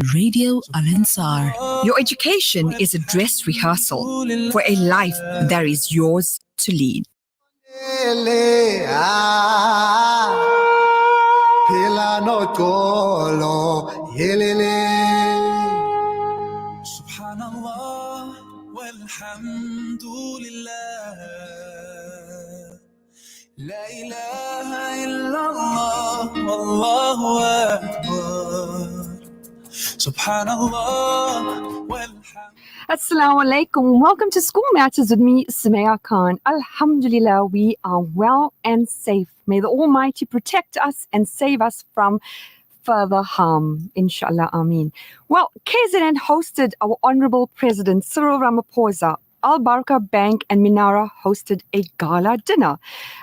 Radio Al-Ansar. Your education is a dress rehearsal for a life that is yours to lead. Subhanallah walhamdulillah La ilaha illallah wallahu akbar Subhanallah walhamdulillah. Assalamu alaikum. Welcome to School Matters with me, Sumaya Khan. Alhamdulillah, we are well and safe. May the Almighty protect us and save us from further harm. Inshallah, Ameen. Well, KZN hosted our Honorable President Cyril Ramaphosa. Al Baraka Bank and Minara hosted a gala dinner.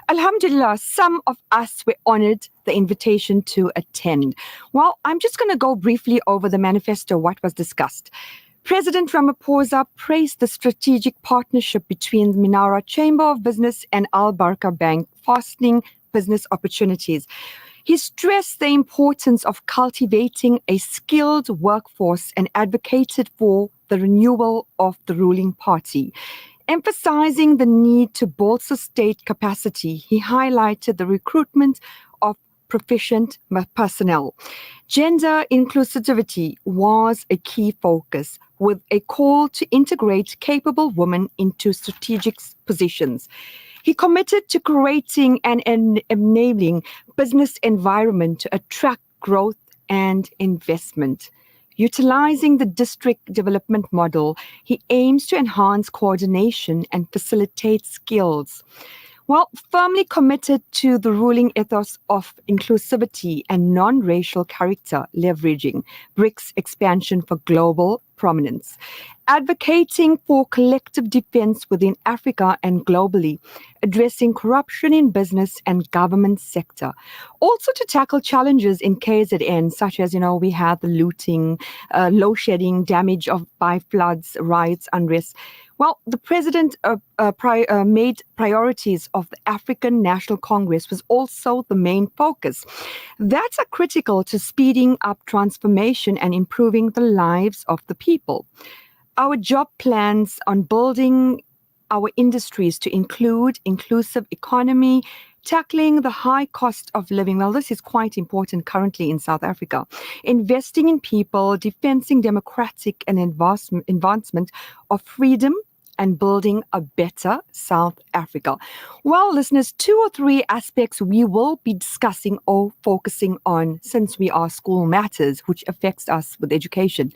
Alhamdulillah, some of us were honored the invitation to attend. Well, I'm just going to go briefly over the manifesto, what was discussed. President Ramaphosa praised the strategic partnership between the Minara Chamber of Business and Al Baraka Bank, fostering business opportunities. He stressed the importance of cultivating a skilled workforce and advocated for the renewal of the ruling party. Emphasizing the need to bolster state capacity, he highlighted the recruitment of proficient personnel. Gender inclusivity was a key focus, with a call to integrate capable women into strategic positions. He committed to creating an enabling business environment to attract growth and investment. Utilizing the district development model, he aims to enhance coordination and facilitate skills. Well, firmly committed to the ruling ethos of inclusivity and non-racial character, leveraging BRICS expansion for global prominence, advocating for collective defense within Africa and globally, addressing corruption in business and government sector. Also to tackle challenges in KZN, such as, we had the looting, load shedding, damage by floods, riots, unrest. Well, the president made priorities of the African National Congress was also the main focus. That's critical to speeding up transformation and improving the lives of the people. Our job plans on building our industries to include inclusive economy, tackling the high cost of living. Well, this is quite important currently in South Africa. Investing in people, defending democratic and advancement of freedom, and building a better South Africa. Well, listeners, 2 or 3 aspects we will be discussing or focusing on since we are School Matters, which affects us with education.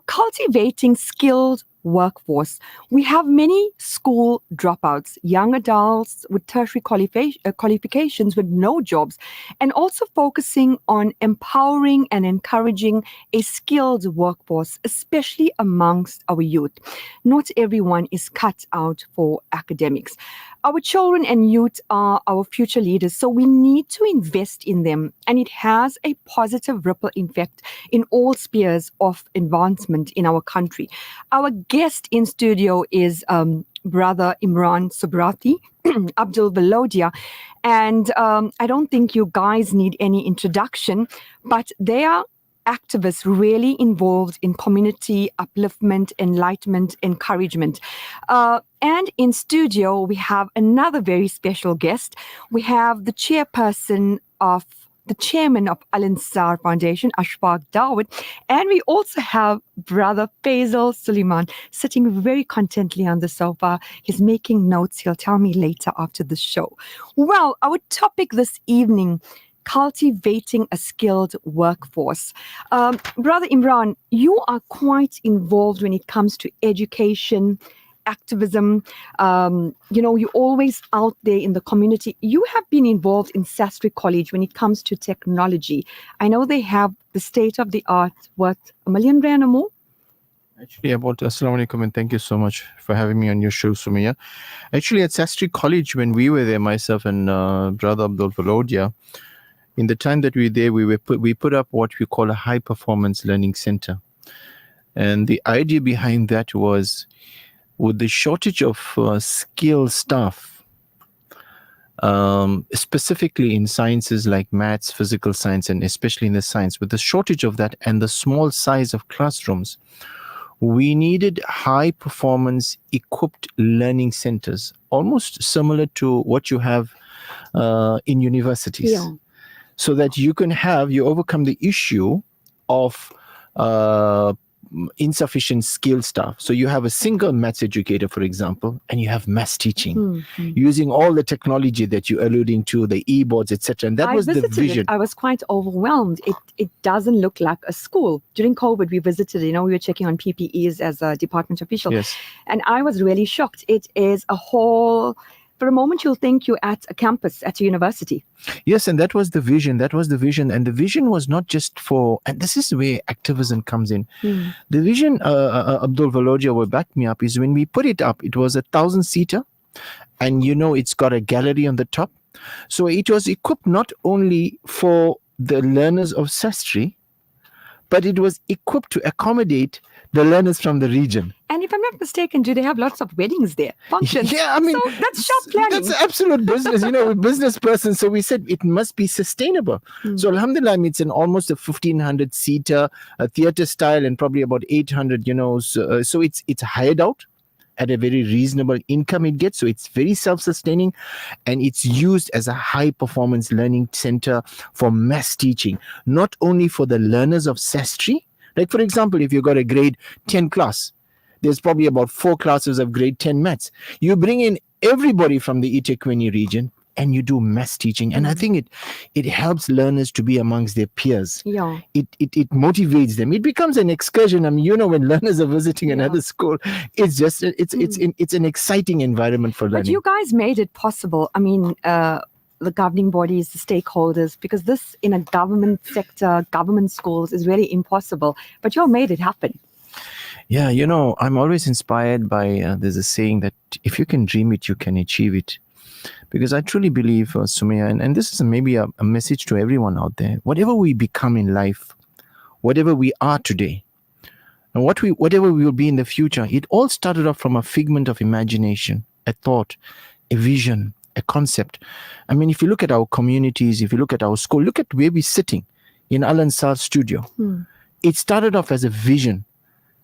Cultivating skilled workforce. We have many school dropouts, young adults with tertiary qualifications with no jobs, and also focusing on empowering and encouraging a skilled workforce, especially amongst our youth. Not everyone is cut out for academics. Our children and youth are our future leaders, so we need to invest in them, and it has a positive ripple effect in all spheres of advancement in our country. Our guest in studio is Brother Imran Subrati, Abdul Velodia, and I don't think you guys need any introduction, but they are activists really involved in community upliftment, enlightenment, encouragement. And in studio, we have another very special guest. We have the chairman of Al Ansar Foundation, Ashfaq Dawood, and we also have Brother Faisal Suleiman sitting very contently on the sofa. He's making notes. He'll tell me later after the show. Well, our topic this evening, cultivating a skilled workforce. Brother Imran, you are quite involved when it comes to education, activism. You're always out there in the community. You have been involved in Sastry College when it comes to technology. I know they have the state-of-the-art, what, R1 million or more? Actually, Assalamu alaikum, and thank you so much for having me on your show, Sumaya. Actually, at Sastry College, when we were there, myself and Brother Abdul Velodia, in the time that we were there, we put up what we call a high-performance learning center. And the idea behind that was, with the shortage of skilled staff, specifically in sciences like maths, physical science, and especially in the science, with the shortage of that and the small size of classrooms, we needed high performance equipped learning centers, almost similar to what you have in universities, Yeah. so that you overcome the issue of insufficient skill staff. So you have a single maths educator, for example, and you have maths teaching using all the technology that you're alluding to, the e-boards, etc. And that I was the visited vision. it. I was quite overwhelmed. It doesn't look like a school. During COVID, we visited, we were checking on PPEs as a department official. Yes. And I was really shocked. It is a whole, for a moment, you'll think you're at a campus, at a university. Yes, and that was the vision. That was the vision. And the vision was not just for, and this is where activism comes in. The vision, Abdul Valodia will back me up, is when we put it up, it was 1,000-seater. And it's got a gallery on the top. So it was equipped not only for the learners of Sastri, but it was equipped to accommodate the learners from the region. And if I'm not mistaken, do they have lots of weddings there? Functions? Yeah, I mean, so that's sharp planning. That's absolute business, we're business person. So we said it must be sustainable. So alhamdulillah, it's almost a 1,500-seater, theater style, and probably about 800, so it's hired out at a very reasonable income it gets. So it's very self-sustaining, and it's used as a high-performance learning center for maths teaching, not only for the learners of Sastri. Like, for example, if you've got a grade 10 class, there's probably about 4 classes of grade 10 maths. You bring in everybody from the eThekwini region and you do maths teaching. And I think it helps learners to be amongst their peers. Yeah. It motivates them. It becomes an excursion. I mean, when learners are visiting another school, it's just, it's an exciting environment for learning. But you guys made it possible. I mean, the governing bodies, the stakeholders, because this in a government sector, government schools is really impossible. But you all made it happen. Yeah, I'm always inspired by, there's a saying that if you can dream it, you can achieve it. Because I truly believe, Sumaya, and this is maybe a message to everyone out there, whatever we become in life, whatever we are today, and whatever we will be in the future, it all started off from a figment of imagination, a thought, a vision, a concept. I mean, if you look at our communities, if you look at our school, look at where we're sitting in Al Ansar studio. It started off as a vision.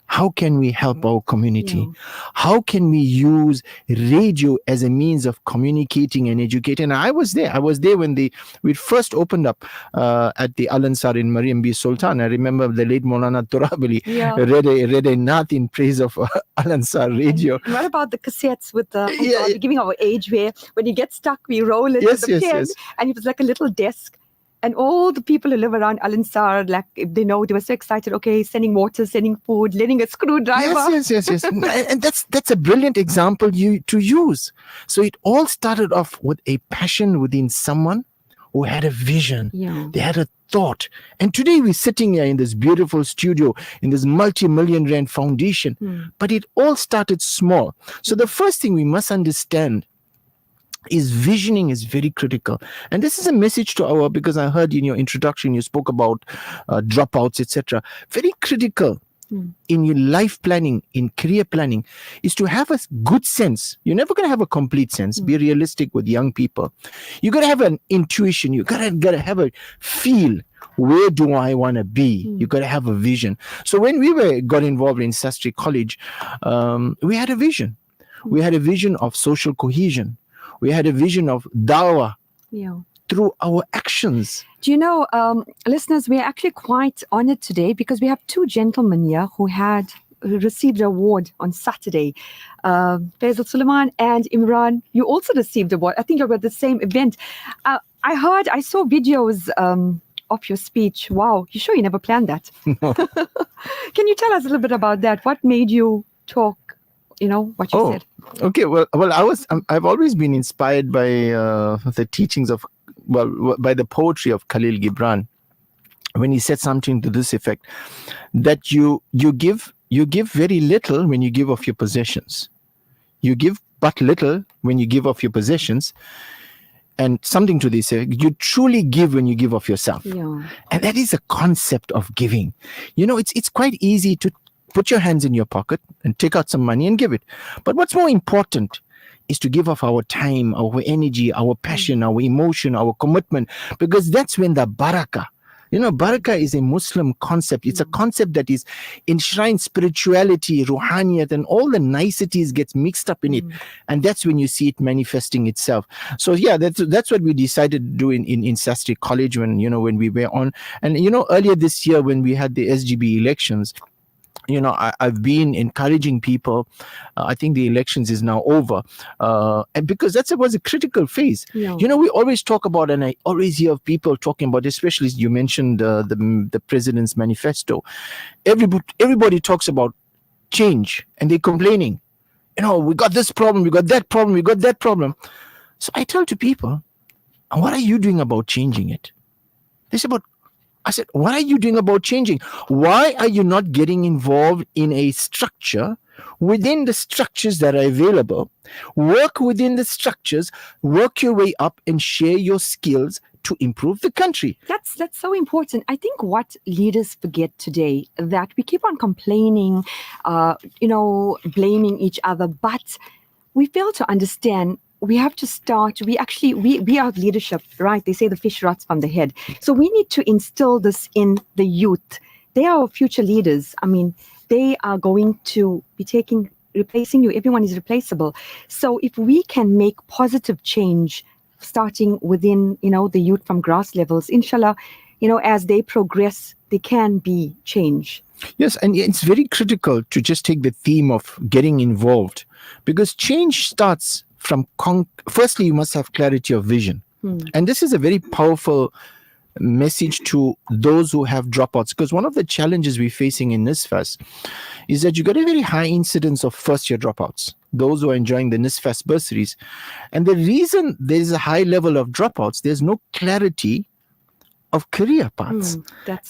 How can we help our community? Yeah. How can we use radio as a means of communicating and educating? And I was there when we first opened up at the Al Ansar in Mariam B. Sultan. I remember the late Maulana Turabali read a naat in praise of Al Ansar radio. And what about the cassettes with the giving our age, where when you get stuck, we roll it with the pen, and it was like a little desk. And all the people who live around Al Ansar, like, they were so excited. Okay, sending water, sending food, lending a screwdriver. Yes. And that's a brilliant example to use. So it all started off with a passion within someone who had a vision. Yeah. They had a thought. And today we're sitting here in this beautiful studio, in this multi-million rand foundation. But it all started small. So the first thing we must understand is visioning is very critical. And this is a message to because I heard in your introduction you spoke about dropouts, etc. Very critical in your life planning, in career planning, is to have a good sense. You're never going to have a complete sense. Be realistic with young people. You got to have an intuition. You got to have a feel. Where do I want to be? You got to have a vision. So when we got involved in Sastri College, we had a vision. We had a vision of social cohesion. We had a vision of dawah through our actions. Do you know, listeners, we're actually quite honored today because we have 2 gentlemen here who received an award on Saturday. Faisal Suleiman and Imran, you also received an award. I think you were at the same event. I saw videos of your speech. Wow, you sure you never planned that? No. Can you tell us a little bit about that? What made you talk? What you said. Okay. Well, I've always been inspired by the teachings of, by the poetry of Khalil Gibran, when he said something to this effect, that you give very little when you give of your possessions. You give but little when you give of your possessions. And something to this, you truly give when you give of yourself. Yeah. And that is a concept of giving. It's quite easy to put your hands in your pocket and take out some money and give it. But what's more important is to give of our time, our energy, our passion, our emotion, our commitment, because that's when the barakah. Barakah is a Muslim concept. It's a concept that is enshrined spirituality, ruhaniyat, and all the niceties gets mixed up in it. And that's when you see it manifesting itself. So yeah, that's what we decided to do in Sastry College when we were on. And earlier this year when we had the SGB elections, I've been encouraging people. I think the elections is now over, and because that was a critical phase. Yeah. We always talk about, and I always hear of people talking about, especially you mentioned the president's manifesto. Everybody talks about change, and they're complaining. We got this problem, we got that problem, we got that problem. So I tell to people, what are you doing about changing it? They say, I said, what are you doing about changing? Why are you not getting involved in a structure within the structures that are available? Work within the structures, work your way up and share your skills to improve the country. That's so important. I think what leaders forget today, that we keep on complaining, blaming each other, but we fail to understand we have to start, we are leadership, right? They say the fish rots from the head. So we need to instill this in the youth. They are our future leaders. I mean, they are going to be replacing you. Everyone is replaceable. So if we can make positive change, starting within, the youth from grass levels, inshallah, as they progress, there can be change. Yes, and it's very critical to just take the theme of getting involved, because change starts from firstly, you must have clarity of vision. And this is a very powerful message to those who have dropouts, because one of the challenges we're facing in NISFAS is that you got a very high incidence of first-year dropouts, those who are enjoying the NISFAS bursaries. And the reason there is a high level of dropouts, there's no clarity of career paths.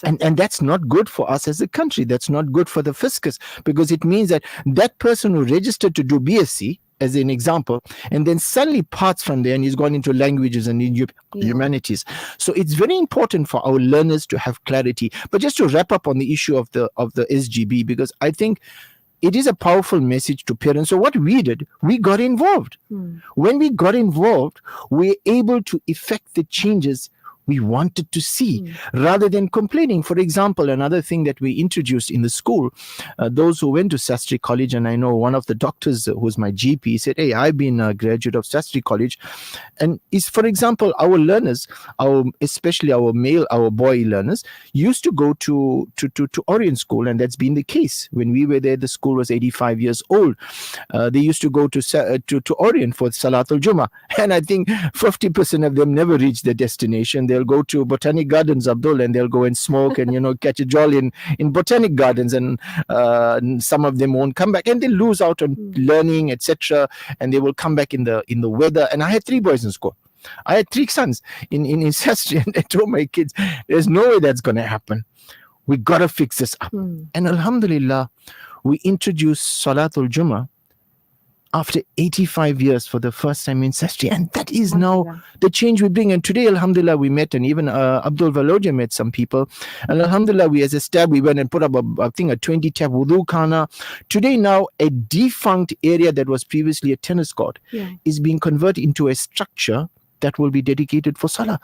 And that's not good for us as a country. That's not good for the fiscus, because it means that person who registered to do BSc, as an example, and then suddenly parts from there and he's gone into languages and humanities. So it's very important for our learners to have clarity. But just to wrap up on the issue of the SGB, because I think it is a powerful message to parents. So what we did, we got involved. When we got involved, we were able to effect the changes we wanted to see rather than complaining. For example, another thing that we introduced in the school, those who went to Sastry College, and I know one of the doctors who's my GP said, hey, I've been a graduate of Sastry College. And is, for example, our learners, especially our boy learners, used to go to Orient School, and that's been the case. When we were there, the school was 85 years old. They used to go to Orient for Salatul Jummah, and I think 50% of them never reached their destination. They'll go to Botanic Gardens, Abdul, and they'll go and smoke and catch a jolly in Botanic Gardens, and some of them won't come back, and they lose out on learning, etc. And they will come back in the weather. And I had 3 boys in school. I had 3 sons in Sastry, and I told my kids, there's no way that's going to happen. We got to fix this up. And alhamdulillah, we introduced Salatul Jummah after 85 years for the first time in Sastry. And that is now the change we bring. And today, alhamdulillah, we met, and even Abdul Valodia met some people. And alhamdulillah, we as a staff, we went and put up a 20-tab wudu khana. Today now, a defunct area that was previously a tennis court is being converted into a structure that will be dedicated for Salah.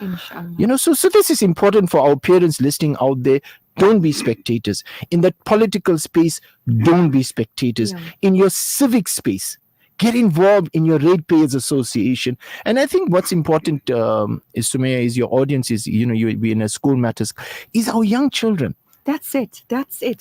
So this is important for our parents listening out there. Don't be spectators. In the political space, don't be spectators. In your civic space, get involved in your ratepayers association. And I think what's important, is Sumaya, is your audience is, you be in a school matters, is our young children. That's it.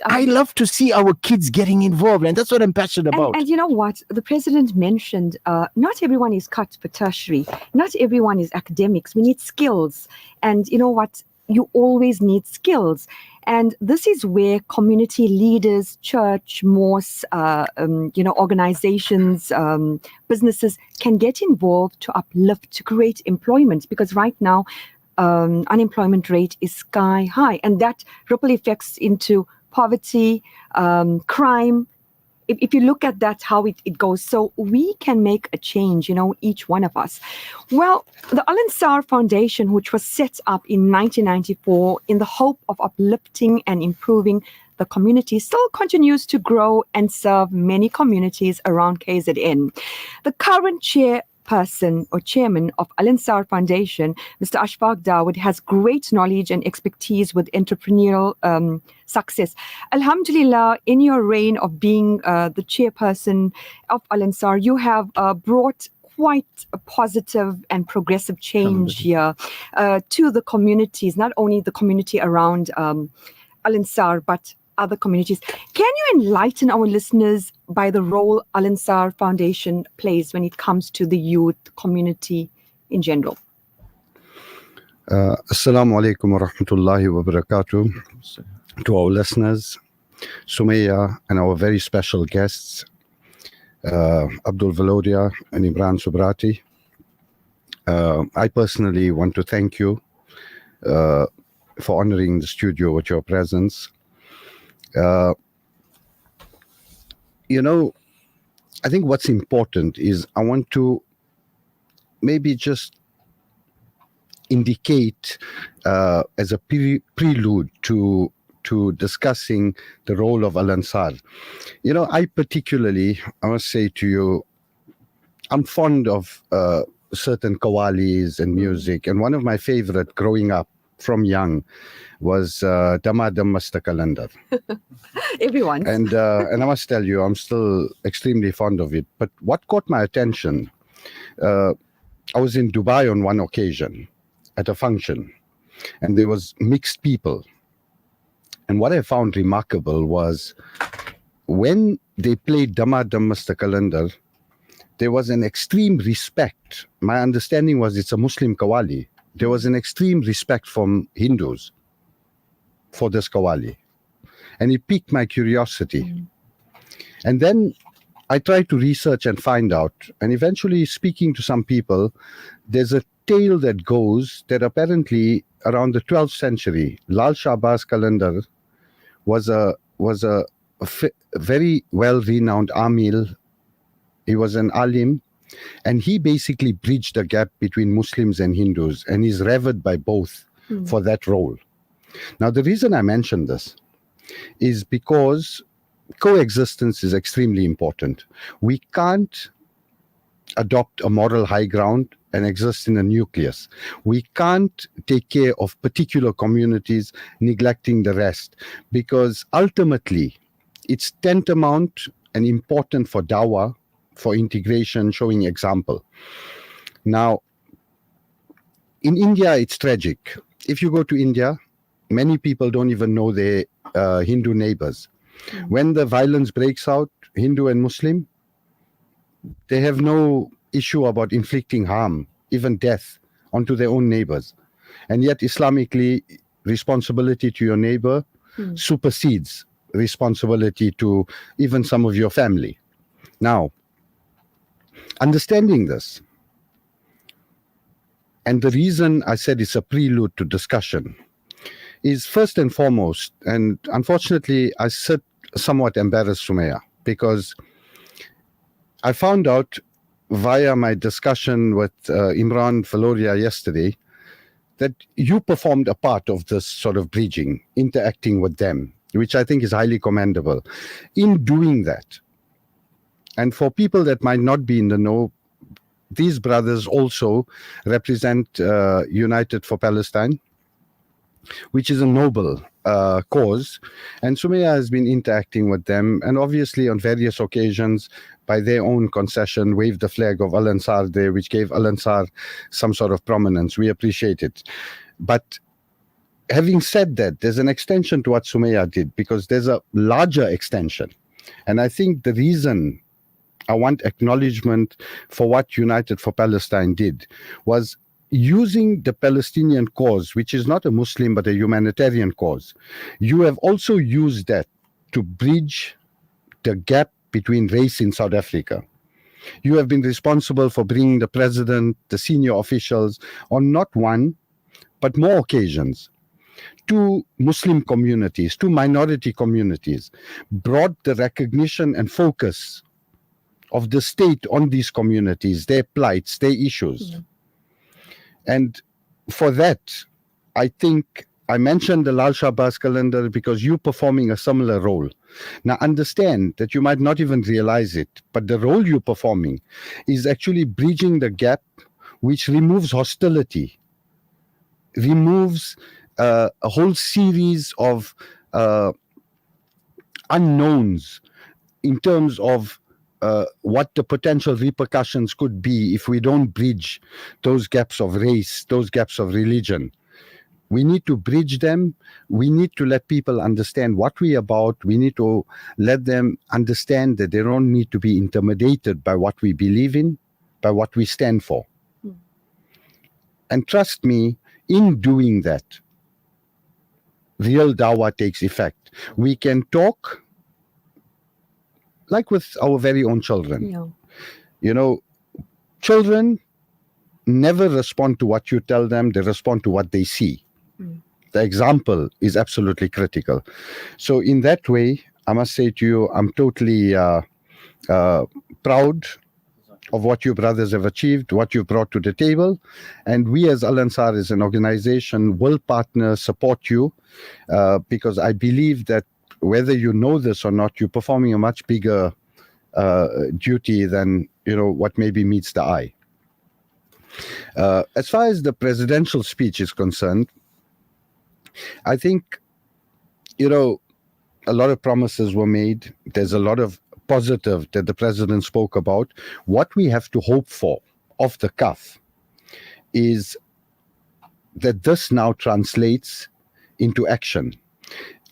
I love to see our kids getting involved, and that's what I'm passionate about. And you know what? The president mentioned, not everyone is cut for tertiary. Not everyone is academics. We need skills. And you know what? You always need skills. And this is where community leaders, church, mosques, organizations, businesses can get involved to uplift, to create employment. Because right now, unemployment rate is sky high, and that ripple effects into poverty, crime. If you look at that, how it goes, so we can make a change, each one of us. Well, the Al Ansar Foundation, which was set up in 1994 in the hope of uplifting and improving the community still continues to grow and serve many communities around KZN. The current chairperson or chairman of Al Ansar Foundation, Mr. Ashfaq Dawood, has great knowledge and expertise with entrepreneurial success. Alhamdulillah, in your reign of being the chairperson of Al Ansar, you have brought quite a positive and progressive change here to the communities, not only the community around Al Ansar, but other communities. Can you enlighten our listeners by the role Al Ansar Foundation plays when it comes to the youth community in general? Assalamu alaikum wa rahmatullahi wa barakatuh to our listeners, Sumaya, and our very special guests, Abdul Valodia and Imran Subrati. I personally want to thank you for honoring the studio with your presence. I think what's important is I want to maybe just indicate as a prelude to discussing the role of Al Ansar. I particularly, I must say to you, I'm fond of certain qawwalis and music, and one of my favorite growing up from young was Dama Dam Masta Kalandar. Everyone. And I must tell you, I'm still extremely fond of it. But what caught my attention, I was in Dubai on one occasion at a function, and there was mixed people. And what I found remarkable was when they played Dama Dam Masta Kalandar, there was an extreme respect. My understanding was it's a Muslim qawwali. There was an extreme respect from Hindus for this qawwali. And it piqued my curiosity. And then I tried to research and find out. And eventually, speaking to some people, there's a tale that goes that apparently around the 12th century, Lal Shahbaz Kalandar was a very well-renowned Amil. He was an alim, and he basically bridged the gap between Muslims and Hindus, and he's revered by both for that role. Now, the reason I mention this is because coexistence is extremely important. We can't adopt a moral high ground and exist in a nucleus. We can't take care of particular communities, neglecting the rest, because ultimately it's tantamount and important for dawah, for integration, showing example. Now, in India, it's tragic. If you go to India, many people don't even know their Hindu neighbors. When the violence breaks out, Hindu and Muslim, they have no issue about inflicting harm, even death, onto their own neighbors. And yet, Islamically, responsibility to your neighbor supersedes responsibility to even some of your family. Now, understanding this, and the reason I said it's a prelude to discussion, is first and foremost, and unfortunately, I sit somewhat embarrassed, Sumaya, because I found out via my discussion with Imran Valodia yesterday that you performed a part of this sort of bridging, interacting with them, which I think is highly commendable. In doing that, and for people that might not be in the know, these brothers also represent United for Palestine, which is a noble cause. And Sumaya has been interacting with them, and obviously on various occasions, by their own concession, waved the flag of Al Ansar there, which gave Al Ansar some sort of prominence. We appreciate it. But having said that, there's an extension to what Sumaya did, because there's a larger extension. And I think the reason I want acknowledgement for what United for Palestine did was using the Palestinian cause, which is not a Muslim but a humanitarian cause. You have also used that to bridge the gap between race in South Africa. You have been responsible for bringing the president, the senior officials, on not one, but more occasions, to Muslim communities, to minority communities, brought the recognition and focus of the state on these communities, their plights, their issues. And for that, I think I mentioned the Lal Shahbaz calendar because you're performing a similar role. Now, understand that you might not even realize it, but the role you're performing is actually bridging the gap which removes hostility, removes a whole series of unknowns in terms of what the potential repercussions could be if we don't bridge those gaps of race, those gaps of religion. We need to bridge them. We need to let people understand what we're about. We need to let them understand that they don't need to be intimidated by what we believe in, by what we stand for. And trust me, in doing that, real dawah takes effect. We can talk like with our very own children. Yeah. You know, children never respond to what you tell them, they respond to what they see. The example is absolutely critical. So in that way, I must say to you, I'm totally proud of what you brothers have achieved, what you brought to the table. And we as Al Ansar, as an organization, will partner, support you, because I believe that whether you know this or not, you're performing a much bigger duty than what maybe meets the eye. As far as the presidential speech is concerned, I think, a lot of promises were made. There's a lot of positive that the president spoke about. What we have to hope for off the cuff is that this now translates into action.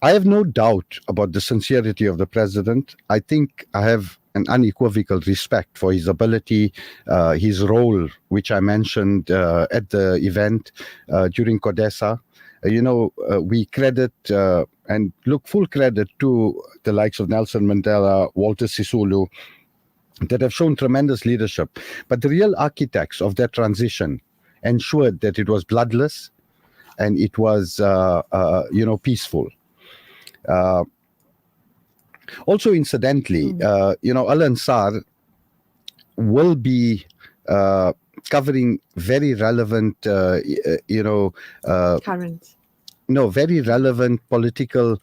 I have no doubt about the sincerity of the president. I think I have an unequivocal respect for his ability, his role, which I mentioned at the event during Codesa. We credit and look full credit to the likes of Nelson Mandela, Walter Sisulu, that have shown tremendous leadership. But the real architects of that transition ensured that it was bloodless and it was, peaceful. Also, incidentally, Al Ansar will be covering very relevant, very relevant political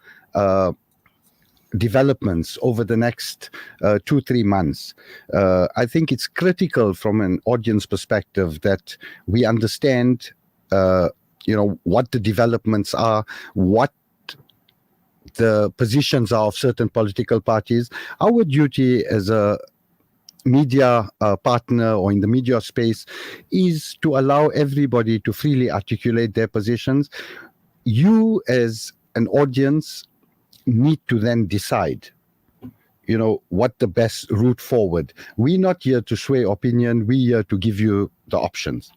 developments over the next 2-3 months. I think it's critical from an audience perspective that we understand, what the developments are, what the positions are of certain political parties. Our duty as a media partner or in the media space is to allow everybody to freely articulate their positions. You as an audience need to then decide, what the best route forward. We're not here to sway opinion. We're here to give you the options.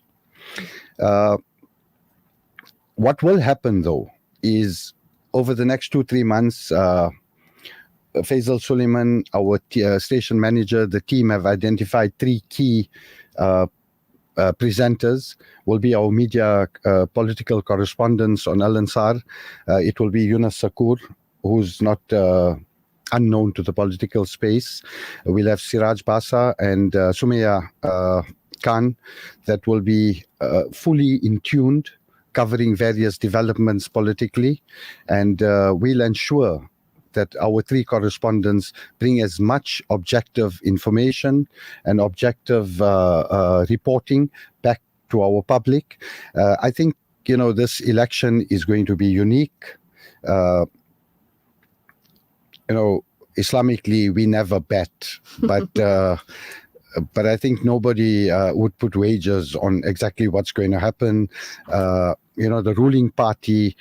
What will happen, though, is over the next 2-3 months, Faisal Suleiman, our station manager, the team have identified 3 key presenters. Will be our media political correspondents on Al Ansar. It will be Yunus Sakur, who's not unknown to the political space. We'll have Siraj Basa and Sumaya Khan that will be fully in tuned, covering various developments politically, and we'll ensure that our 3 correspondents bring as much objective information and objective reporting back to our public. I think, this election is going to be unique. Islamically, we never bet, but but I think nobody would put wagers on exactly what's going to happen. The ruling party,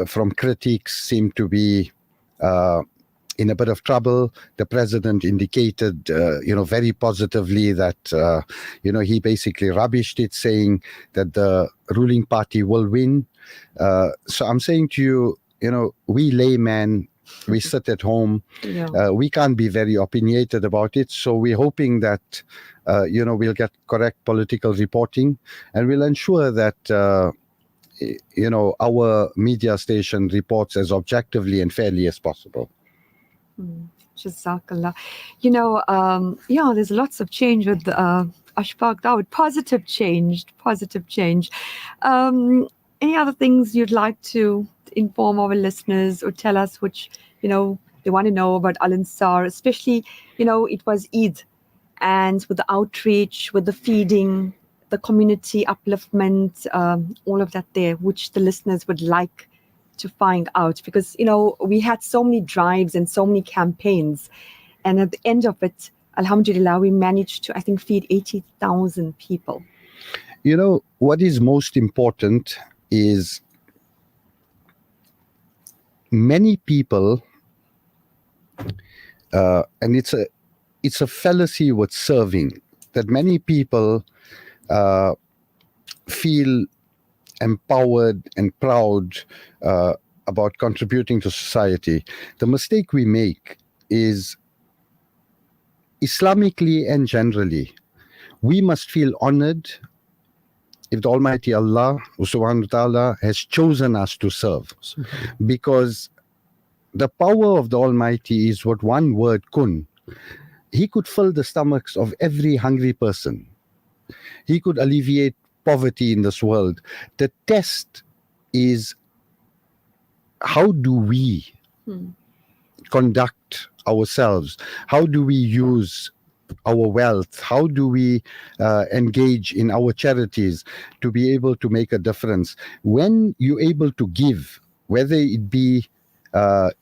from critics, seem to be in a bit of trouble. The president indicated, very positively that, he basically rubbished it, saying that the ruling party will win. So I'm saying to you, we laymen, we sit at home. We can't be very opinionated about it. So we're hoping that, we'll get correct political reporting, and we'll ensure that, our media station reports as objectively and fairly as possible. Jazakallah. There's lots of change with Ashfaq Dawood. Positive change. any other things you'd like to inform our listeners or tell us, which, they want to know about Al Ansar, especially, it was Eid, and with the outreach, with the feeding, the community upliftment, all of that there, which the listeners would like to find out, because, we had so many drives and so many campaigns. And at the end of it, Alhamdulillah, we managed to, I think, feed 80,000 people. What is most important is many people, and it's a fallacy with serving, that many people feel empowered and proud about contributing to society. The mistake we make is, Islamically and generally, we must feel honored if the Almighty Allah subhanahu wa ta'ala has chosen us to serve. Because the power of the Almighty is what one word, kun. He could fill the stomachs of every hungry person. He could alleviate poverty in this world. The test is, how do we conduct ourselves? How do we use our wealth? How do we engage in our charities to be able to make a difference? When you're able to give, whether it be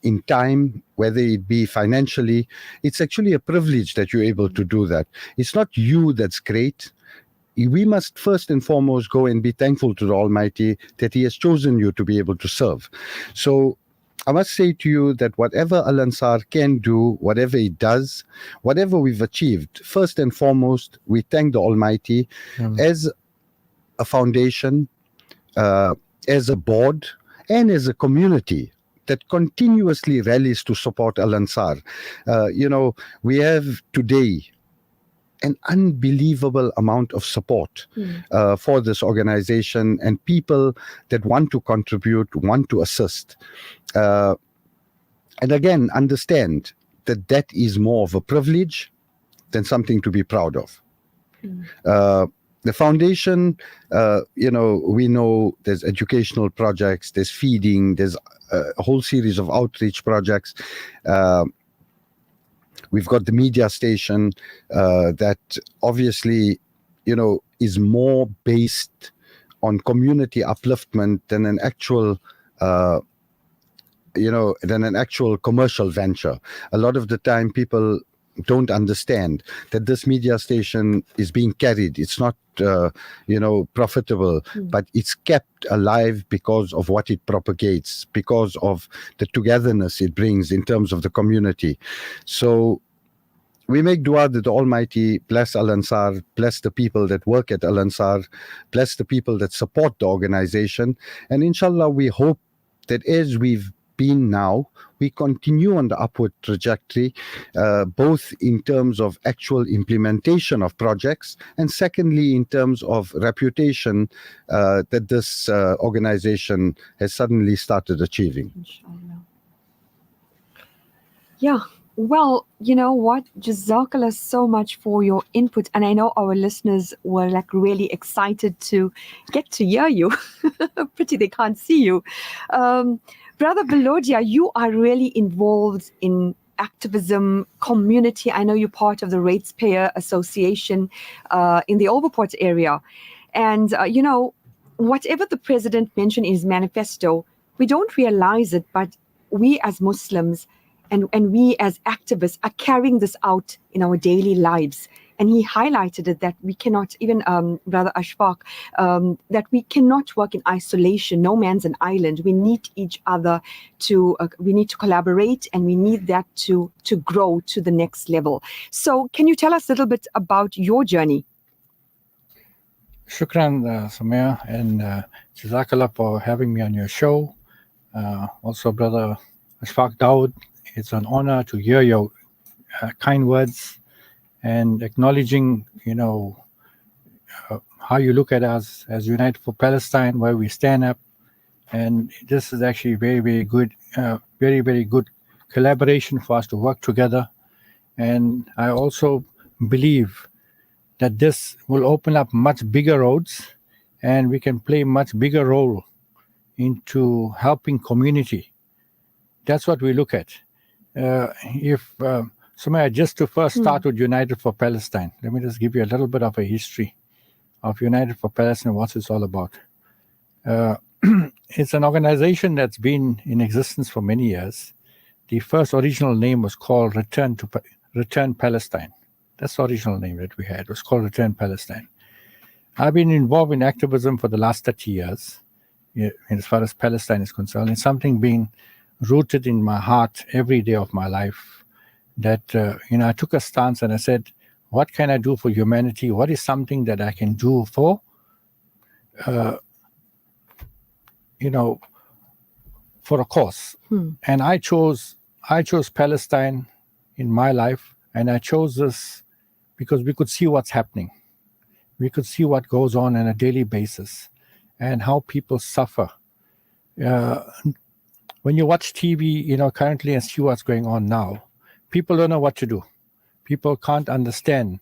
in time, whether it be financially, it's actually a privilege that you're able to do that. It's not you that's great. We must first and foremost go and be thankful to the Almighty that He has chosen you to be able to serve. So I must say to you that whatever Al Ansar can do, whatever it does, whatever we've achieved, first and foremost, we thank the Almighty as a foundation, as a board, and as a community that continuously rallies to support Al Ansar. We have today an unbelievable amount of support for this organization, and people that want to contribute, want to assist. And again, understand that that is more of a privilege than something to be proud of. The foundation, we know there's educational projects, there's feeding, there's a whole series of outreach projects. We've got the media station that obviously, is more based on community upliftment than an actual, commercial venture. A lot of the time, people don't understand that this media station is being carried. It's not, profitable, but it's kept alive because of what it propagates, because of the togetherness it brings in terms of the community. So we make dua that the Almighty bless Al Ansar, bless the people that work at Al Ansar, bless the people that support the organization. And inshallah, we hope that as we've been now, we continue on the upward trajectory, both in terms of actual implementation of projects, and secondly, in terms of reputation that this organization has suddenly started achieving. Inshallah. Yeah. Well, you know what? Jazakallah so much for your input. And I know our listeners were really excited to get to hear you. Pity they can't see you. Brother Belodia, you are really involved in activism, community. I know you're part of the Ratepayer Association in the Overport area. And, whatever the president mentioned in his manifesto, we don't realize it, but we as Muslims and we as activists are carrying this out in our daily lives. And he highlighted it that we cannot, even Brother Ashfaq, that we cannot work in isolation. No man's an island. We need each other we need to collaborate, and we need that to grow to the next level. So can you tell us a little bit about your journey? Shukran, Sumaya, and Jazakallah for having me on your show. Also, Brother Ashfaq Dawood, it's an honor to hear your kind words and acknowledging, how you look at us as United for Palestine, where we stand up. And this is actually very, very good, very, very good collaboration for us to work together. And I also believe that this will open up much bigger roads, and we can play a much bigger role into helping community. That's what we look at. Sumaya, just to first start with United for Palestine, let me just give you a little bit of a history of United for Palestine, what it's all about. It's an organization that's been in existence for many years. The first original name was called Return Palestine. That's the original name that we had. It was called Return Palestine. I've been involved in activism for the last 30 years, as far as Palestine is concerned. It's something being rooted in my heart every day of my life. That I took a stance and I said, what can I do for humanity? What is something that I can do for for a cause? And I chose Palestine in my life, and I chose this because we could see what's happening. We could see what goes on a daily basis and how people suffer. When you watch TV, currently, and see what's going on now, people don't know what to do. People can't understand.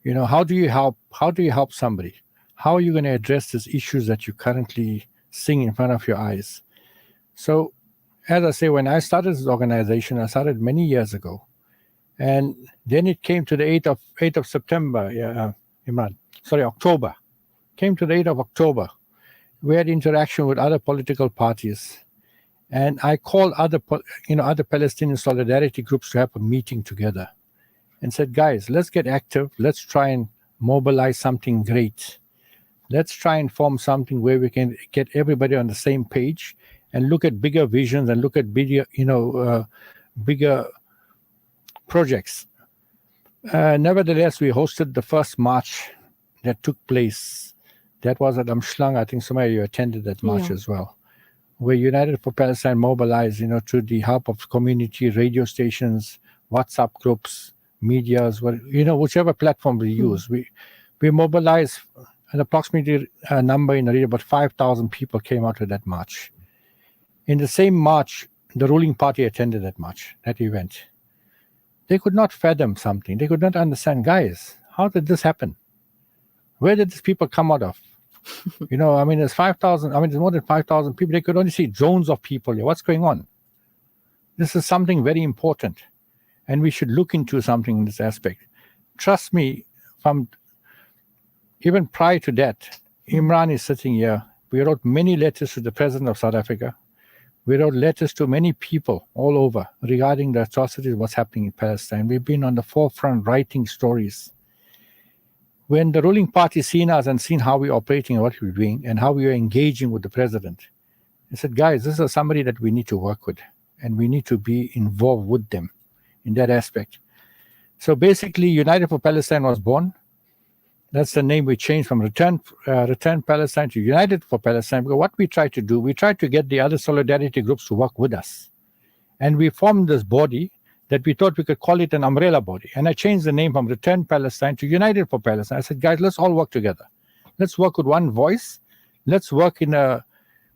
How do you help? How do you help somebody? How are you going to address these issues that you currently seeing in front of your eyes? So, as I say, when I started this organization, I started many years ago, and then it came to the 8th of September. October. Came to the 8th of October. We had interaction with other political parties, and I called other Palestinian solidarity groups to have a meeting together, and said, guys, let's get active. Let's try and mobilize something great. Let's try and form something where we can get everybody on the same page and look at bigger visions and look at bigger projects. Nevertheless, we hosted the first march that took place. That was at Amshlang. I think Sumaya, you attended that march as well, where United for Palestine mobilized, through the help of community radio stations, WhatsApp groups, medias, whichever platform we use. We mobilized an approximately number in the region, about 5,000 people came out to that march. In the same march, the ruling party attended that event. They could not fathom something. They could not understand, guys, how did this happen? Where did these people come out of? There's 5,000, there's more than 5,000 people. They could only see drones of people here. What's going on? This is something very important, and we should look into something in this aspect. Trust me, even prior to that, Imran is sitting here. We wrote many letters to the President of South Africa. We wrote letters to many people all over regarding the atrocities, what's happening in Palestine. We've been on the forefront writing stories. When the ruling party seen us and seen how we're operating and what we're doing and how we are engaging with the president, they said, guys, this is somebody that we need to work with, and we need to be involved with them in that aspect. So basically, United for Palestine was born. That's the name we changed from Return Palestine to United for Palestine. Because what we tried to do, we tried to get the other solidarity groups to work with us. And we formed this body that we thought we could call it an umbrella body. And I changed the name from Return Palestine to United for Palestine. I said, guys, let's all work together. Let's work with one voice. Let's work in a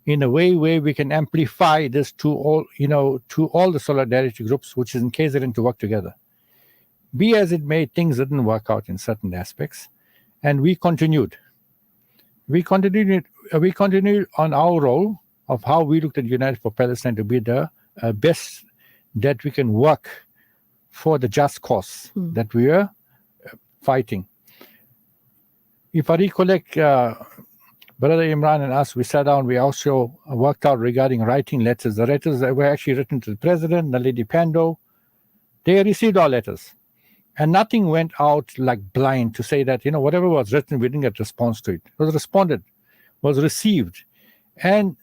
way where we can amplify this to all the solidarity groups, which is in KZN, to work together. Be as it may, things didn't work out in certain aspects. And we continued. We continued on our role of how we looked at United for Palestine to be the best that we can work for the just cause that we are fighting. If I recollect, Brother Imran and us, we sat down, we also worked out regarding writing letters. The letters that were actually written to the President, the Lady Pando, they received our letters. And nothing went out like blind to say that, whatever was written, we didn't get response to it. It was responded, was received. And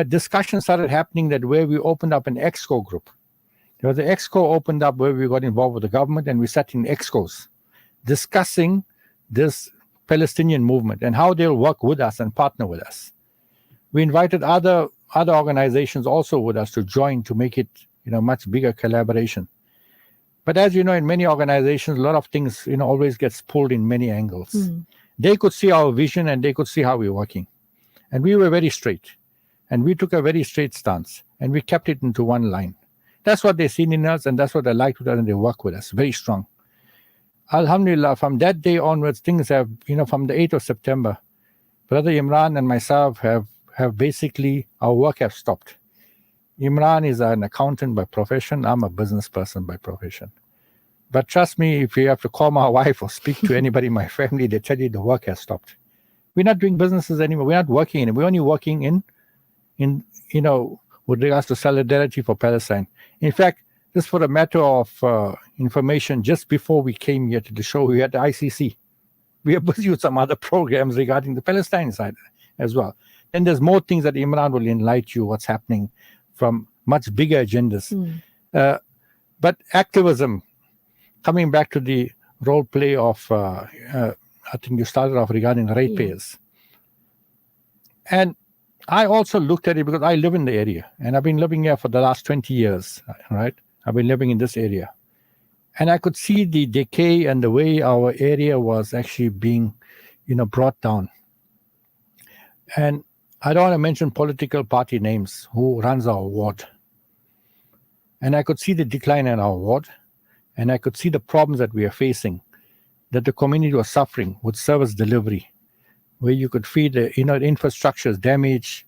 discussions started happening that where we opened up an EXCO group. There was an EXCO opened up where we got involved with the government, and we sat in EXCOs discussing this Palestinian movement and how they'll work with us and partner with us. We invited other organizations also with us to join to make it, much bigger collaboration. But as you know, in many organizations, a lot of things, always gets pulled in many angles. They could see our vision and they could see how we're working. And we were very straight. And we took a very straight stance. And we kept it into one line. That's what they seen in us, and that's what they liked with us, and they work with us very strong. Alhamdulillah, from that day onwards, things have, from the 8th of September, Brother Imran and myself have have basically, our work have stopped. Imran is an accountant by profession. I'm a business person by profession. But trust me, if you have to call my wife or speak to anybody in my family, they tell you the work has stopped. We're not doing businesses anymore. We're not working in it. We're only working in with regards to solidarity for Palestine. In fact, just for a matter of information, just before we came here to the show, we had the ICC. We are busy with some other programs regarding the Palestine side as well. Then there's more things that Imran will enlighten you what's happening from much bigger agendas. But activism, coming back to the role play of, I think you started off regarding ratepayers. And I also looked at it because I live in the area and I've been living here for the last 20 years, right? I've been living in this area. And I could see the decay and the way our area was actually being, brought down. And I don't want to mention political party names who runs our ward. And I could see the decline in our ward. And I could see the problems that we are facing, that the community was suffering with service delivery, where you could feel the infrastructure is damaged.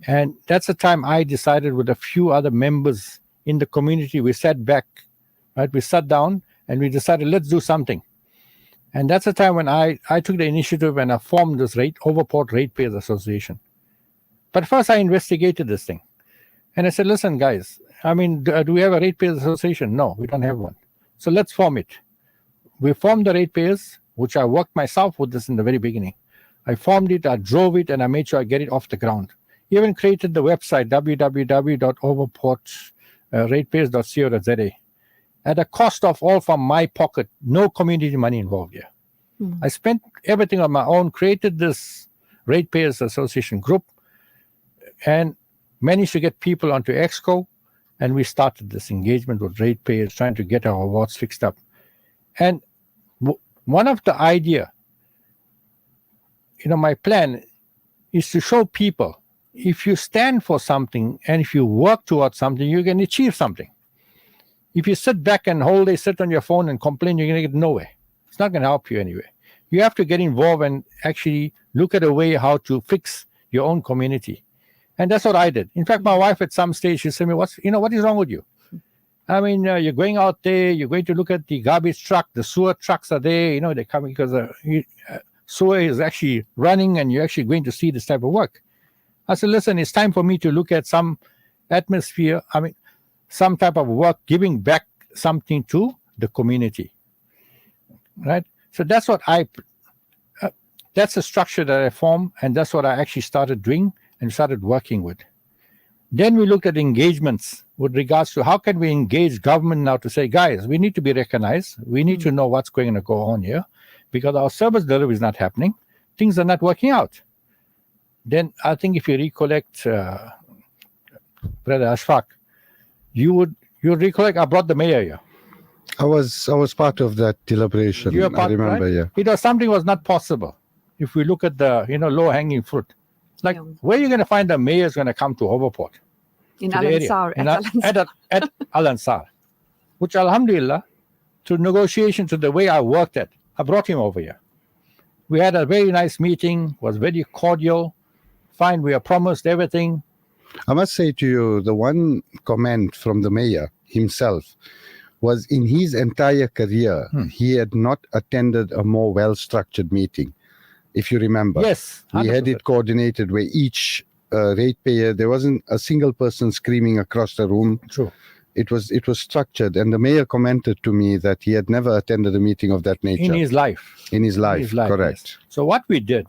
And that's the time I decided with a few other members in the community, we sat back, right? We sat down and we decided, let's do something. And that's the time when I took the initiative and I formed this Overport Ratepayers Association. But first I investigated this thing. And I said, listen, guys, do we have a Ratepayers Association? No, we don't have one. So let's form it. We formed the Ratepayers, which I worked myself with this in the very beginning. I formed it, I drove it, and I made sure I get it off the ground. Even created the website, www.overportratepayers.co.za. At a cost of all from my pocket, no community money involved here. I spent everything on my own, created this Ratepayers Association group, and managed to get people onto Exco, and we started this engagement with ratepayers, trying to get our wards fixed up. And one of the idea, my plan is to show people, if you stand for something and if you work towards something, you can achieve something. If you sit back and whole day sit on your phone and complain, you're going to get nowhere. It's not going to help you anyway. You have to get involved and actually look at a way how to fix your own community. And that's what I did. In fact, my wife at some stage, she said to me, what is wrong with you? You're going out there, you're going to look at the garbage truck, the sewer trucks are there, they're coming because sewer is actually running and you're actually going to see this type of work. I said, listen, it's time for me to look at some atmosphere, some type of work, giving back something to the community, right? So that's what that's the structure that I formed, and that's what I actually started doing and started working with. Then we looked at engagements with regards to how can we engage government now to say, guys, we need to be recognized. We need to know what's going to go on here because our service delivery is not happening. Things are not working out. Then I think if you recollect, Brother Ashfaq, you recollect I brought the mayor here. I was part of that deliberation. You were part, I remember, right? yeah. It was something was not possible. If we look at the low-hanging fruit. Like, where are you going to find the mayor is going to come to Overport? In Al-Ansar. At Al-Ansar. Which, alhamdulillah, to negotiation, to the way I worked at, I brought him over here. We had a very nice meeting, was very cordial. Fine, we are promised everything. I must say to you, the one comment from the mayor himself was in his entire career, he had not attended a more well-structured meeting. If you remember, yes, 100%. We had it coordinated where each ratepayer, there wasn't a single person screaming across the room. True. It was structured, and the mayor commented to me that he had never attended a meeting of that nature in his life. Correct. Yes. So what we did,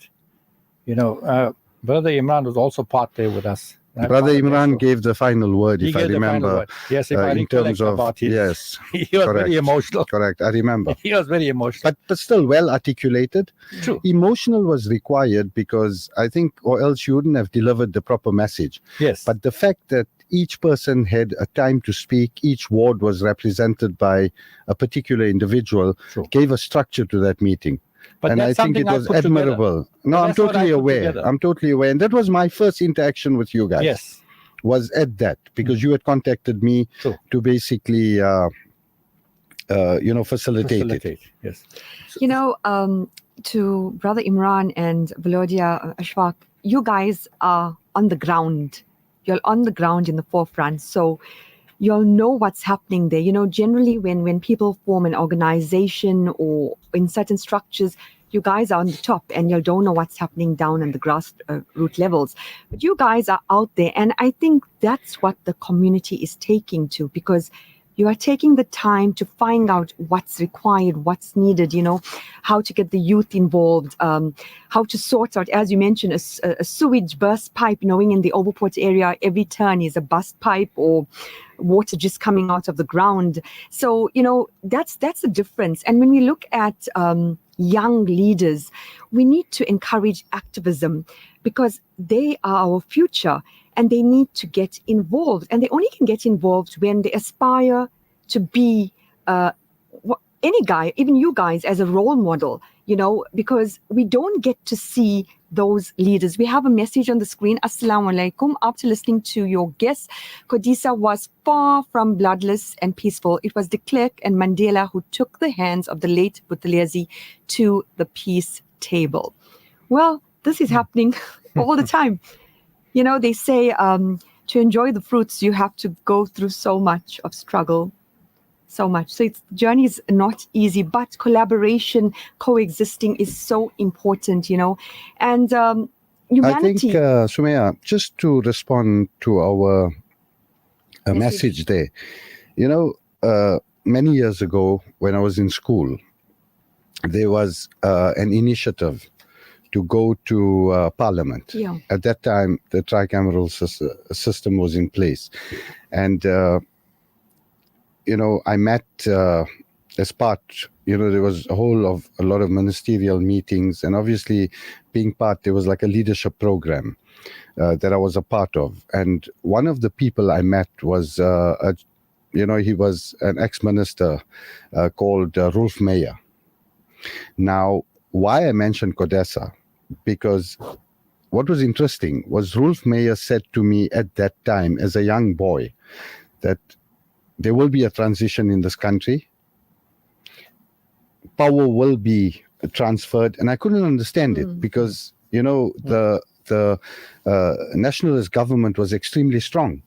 Brother Imran was also part there with us. Brother Imran gave the final word, if I remember. Yes, if I in terms of about it. Yes, he was very emotional. Correct, I remember. He was very emotional, but still well articulated. True. Emotional was required because I think, or else you wouldn't have delivered the proper message. Yes. But the fact that each person had a time to speak, each ward was represented by a particular individual, True. gave a structure to that meeting. But and I think it was admirable. No, I'm totally aware. I'm totally aware. And that was my first interaction with you guys. Yes. Was at that, because you had contacted me True. to basically, facilitate it. Yes. To Brother Imran and Volodya Ashfaq, you guys are on the ground. You're on the ground in the forefront. So you'll know what's happening there. Generally when people form an organization or in certain structures, you guys are on the top and you don't know what's happening down on the grassroots levels. But you guys are out there. And I think that's what the community is taking to, because you are taking the time to find out what's required, what's needed, how to get the youth involved, how to sort out, as you mentioned, a sewage burst pipe, knowing in the Overport area, every turn is a burst pipe or water just coming out of the ground. So, that's the difference. And when we look at young leaders, we need to encourage activism because they are our future. And they need to get involved. And they only can get involved when they aspire to be any guy, even you guys, as a role model, because we don't get to see those leaders. We have a message on the screen. Assalamu alaikum. After listening to your guest, Kodisa was far from bloodless and peaceful. It was de Klerk and Mandela who took the hands of the late Buthelezi to the peace table. Well, this is happening all the time. They say to enjoy the fruits, you have to go through so much of struggle, so much. So the journey is not easy, but collaboration, coexisting is so important, And humanity. I think, Sumaya, just to respond to our message there, many years ago when I was in school, there was an initiative to go to Parliament. Yeah. At that time, the tricameral system was in place. And, I met as part, there was a lot of ministerial meetings. And obviously, being part, there was like a leadership program that I was a part of. And one of the people I met was, he was an ex-minister called Rolf Meyer. Now, why I mentioned Codesa? Because what was interesting was Rolf Meyer said to me at that time as a young boy that there will be a transition in this country. Power will be transferred. And I couldn't understand it because, the nationalist government was extremely strong.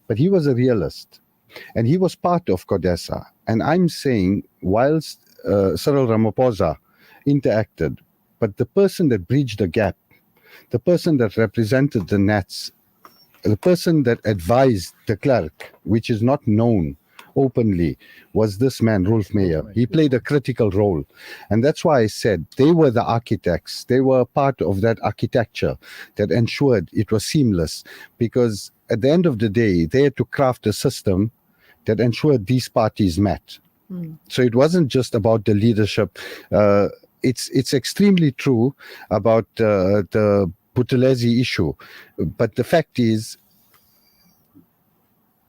But he was a realist and he was part of Codesa. And I'm saying whilst Cyril Ramaphosa interacted, but the person that bridged the gap, the person that represented the Nats, the person that advised de Klerk, which is not known openly, was this man, Rolf Meyer. He played a critical role. And that's why I said they were the architects. They were part of that architecture that ensured it was seamless. Because at the end of the day, they had to craft a system that ensured these parties met. So it wasn't just about the leadership. It's extremely true about the Buthelezi issue. But the fact is,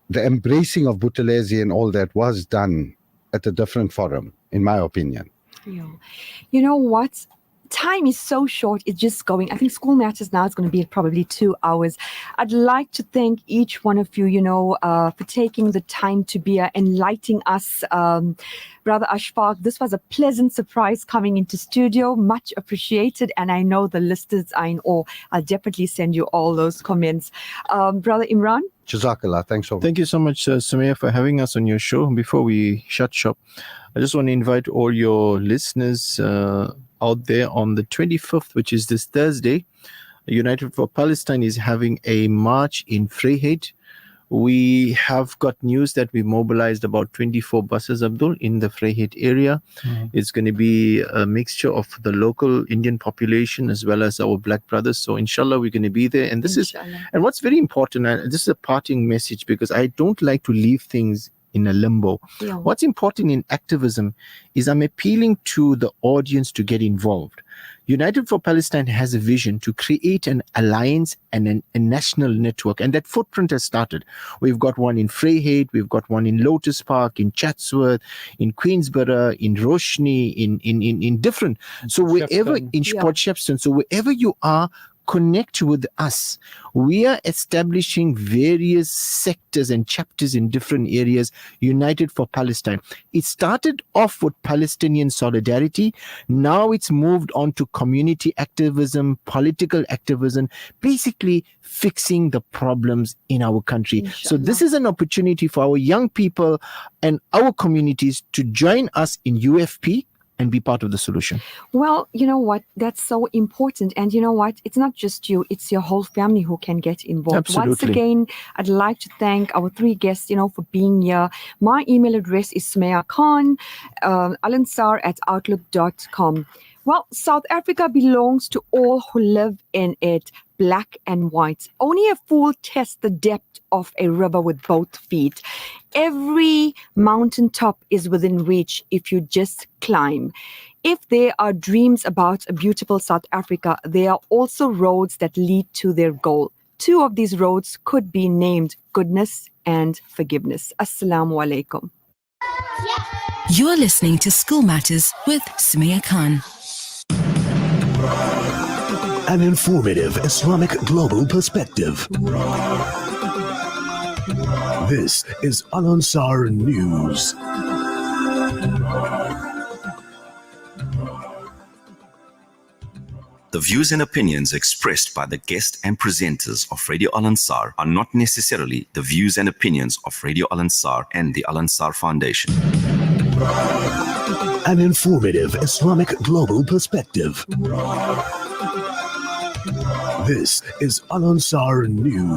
the embracing of Buthelezi and all that was done at a different forum, in my opinion. Yeah. You know what? Time is so short, it's just going. I think School Matters now is going to be at probably 2 hours. I'd like to thank each one of you, for taking the time to be enlightening us. Brother Ashfaq, this was a pleasant surprise coming into studio. Much appreciated. And I know the listeners are in awe. I'll definitely send you all those comments. Brother Imran? Jazakallah. Thanks so much. Thank you so much, Sumaya, for having us on your show. Before we shut shop, I just want to invite all your listeners out there on the 25th, which is this Thursday. United for Palestine is having a march in Vryheid. We have got news that we mobilized about 24 buses, Abdul, in the Vryheid area. It's going to be a mixture of the local Indian population as well as our black brothers. So inshallah, we're going to be there. And this and what's very important, and this is a parting message, because I don't like to leave things in a limbo. Yeah. What's important in activism is I'm appealing to the audience to get involved. United for Palestine has a vision to create an alliance and a national network, and that footprint has started. We've got one in Vryheid, we've got one in Lotus Park, in Chatsworth, in Queensborough, in Roshni, in different. So wherever in Port Shepstone, so wherever you are, connect with us. We are establishing various sectors and chapters in different areas, united for Palestine. It started off with Palestinian solidarity. Now it's moved on to community activism, political activism, basically fixing the problems in our country. So this is an opportunity for our young people and our communities to join us in UFP and be part of the solution. Well, you know what? That's so important. And you know what? It's not just you, it's your whole family who can get involved. Absolutely. Once again, I'd like to thank our three guests, for being here. My email address is Sumaya Khan, alansar@outlook.com. Well, South Africa belongs to all who live in it, black and white. Only a fool tests the depth of a river with both feet. Every mountaintop is within reach if you just climb. If there are dreams about a beautiful South Africa, there are also roads that lead to their goal. Two of these roads could be named goodness and forgiveness. Assalamu alaikum. You're listening to School Matters with Sumaya Khan. An informative Islamic global perspective. This is Al Ansar News. The views and opinions expressed by the guest and presenters of Radio Al Ansar are not necessarily the views and opinions of Radio Al Ansar and the Al Ansar Foundation. An informative Islamic global perspective. This is Al Ansar News.